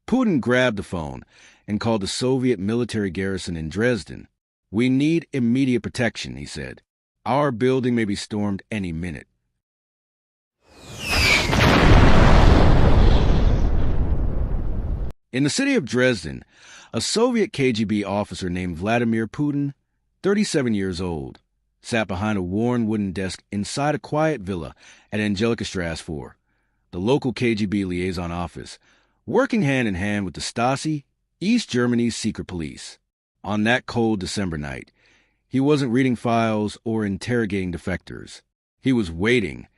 Putin grabbed the phone and called the Soviet military garrison in Dresden. "We need immediate protection," he said. "Our building may be stormed any minute." In the city of Dresden, a Soviet KGB officer named Vladimir Putin, 37 years old, sat behind a worn wooden desk inside a quiet villa at Angelika Strasse 4, the local KGB liaison office, working hand in hand with the Stasi, East Germany's secret police. On that cold December night, he wasn't reading files or interrogating defectors. He was waiting,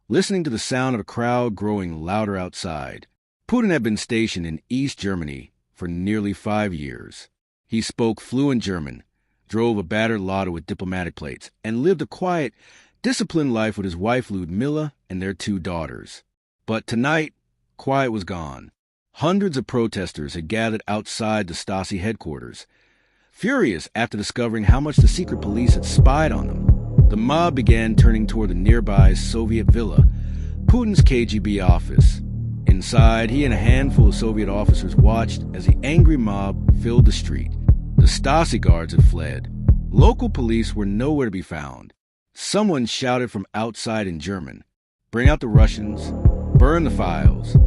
listening to the sound of a crowd growing louder outside. Putin had been stationed in East Germany for nearly 5 years. He spoke fluent German, drove a battered Lada with diplomatic plates, and lived a quiet, disciplined life with his wife Ludmila and their 2 daughters. But tonight, quiet was gone. Hundreds of protesters had gathered outside the Stasi headquarters, furious after discovering how much the secret police had spied on them. The mob began turning toward the nearby Soviet villa, Putin's KGB office. Inside, he and a handful of Soviet officers watched as the angry mob filled the street. The Stasi guards had fled. Local police were nowhere to be found. Someone shouted from outside in German, "Bring out the Russians, burn the files."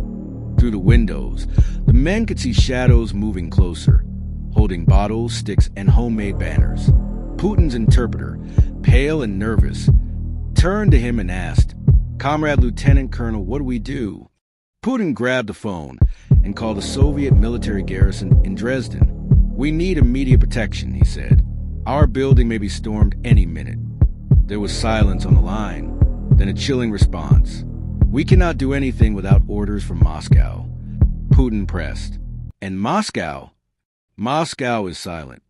Through the windows, the men could see shadows moving closer, holding bottles, sticks, and homemade banners. Putin's interpreter, pale and nervous, turned to him and asked, "Comrade Lieutenant Colonel, what do we do?" Putin grabbed the phone and called the Soviet military garrison in Dresden. "We need immediate protection," he said. "Our building may be stormed any minute." There was silence on the line, then a chilling response. "We cannot do anything without orders from Moscow." Putin pressed. "And Moscow?" "Moscow is silent."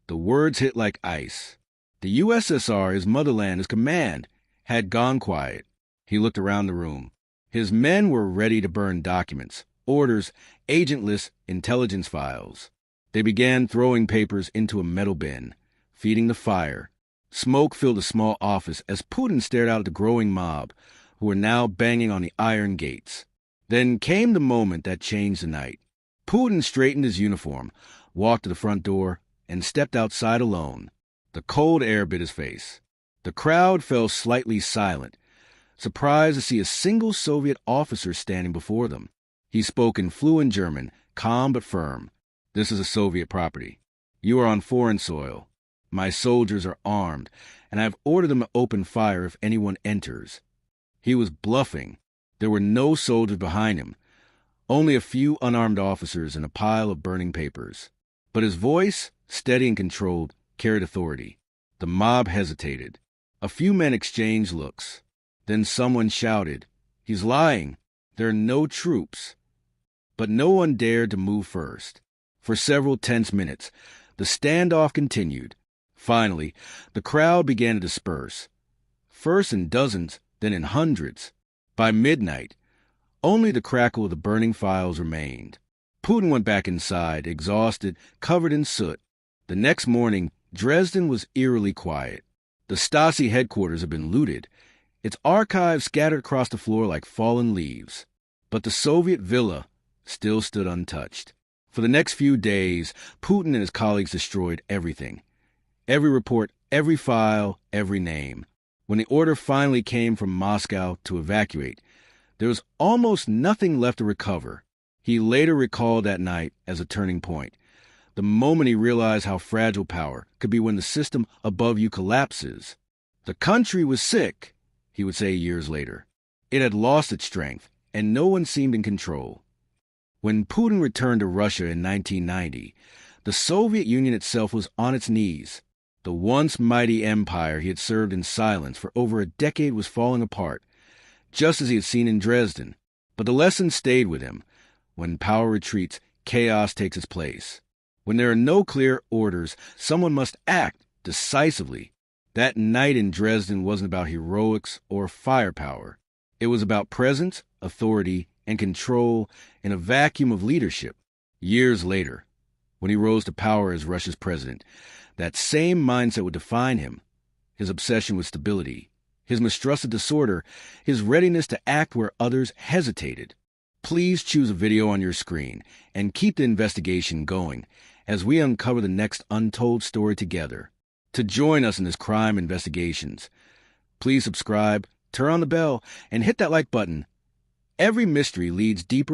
The words hit like ice. The USSR, his motherland, his command, had gone quiet. He looked around the room. His men were ready to burn documents, orders, agent lists, intelligence files. They began throwing papers into a metal bin, feeding the fire. Smoke filled the small office as Putin stared out at the growing mob, who were now banging on the iron gates. Then came the moment that changed the night. Putin straightened his uniform, walked to the front door, and stepped outside alone. The cold air bit his face. The crowd fell slightly silent, surprised to see a single Soviet officer standing before them. He spoke in fluent German, calm but firm. "This is a Soviet property. You are on foreign soil. My soldiers are armed, and I have ordered them to open fire if anyone enters." He was bluffing. There were no soldiers behind him, only a few unarmed officers and a pile of burning papers. But his voice, steady and controlled, carried authority. The mob hesitated. A few men exchanged looks. Then someone shouted, "He's lying. There are no troops." But no one dared to move first. For several tense minutes, the standoff continued. Finally, the crowd began to disperse, first in dozens, then in hundreds. By midnight, only the crackle of the burning files remained. Putin went back inside, exhausted, covered in soot. The next morning, Dresden was eerily quiet. The Stasi headquarters had been looted, its archives scattered across the floor like fallen leaves. But the Soviet villa still stood untouched. For the next few days, Putin and his colleagues destroyed everything. Every report, every file, every name. When the order finally came from Moscow to evacuate, there was almost nothing left to recover. He later recalled that night as a turning point, the moment he realized how fragile power could be when the system above you collapses. The country was sick, he would say years later. It had lost its strength, and no one seemed in control. When Putin returned to Russia in 1990, the Soviet Union itself was on its knees. The once mighty empire he had served in silence for over a decade was falling apart, just as he had seen in Dresden. But the lesson stayed with him. When power retreats, chaos takes its place. When there are no clear orders, someone must act decisively. That night in Dresden wasn't about heroics or firepower. It was about presence, authority, and control in a vacuum of leadership. Years later, when he rose to power as Russia's president, that same mindset would define him. His obsession with stability, his mistrust of disorder, his readiness to act where others hesitated. Please choose a video on your screen and keep the investigation going as we uncover the next untold story together. To join us in this crime investigations, please subscribe, turn on the bell, and hit that like button. Every mystery leads deeper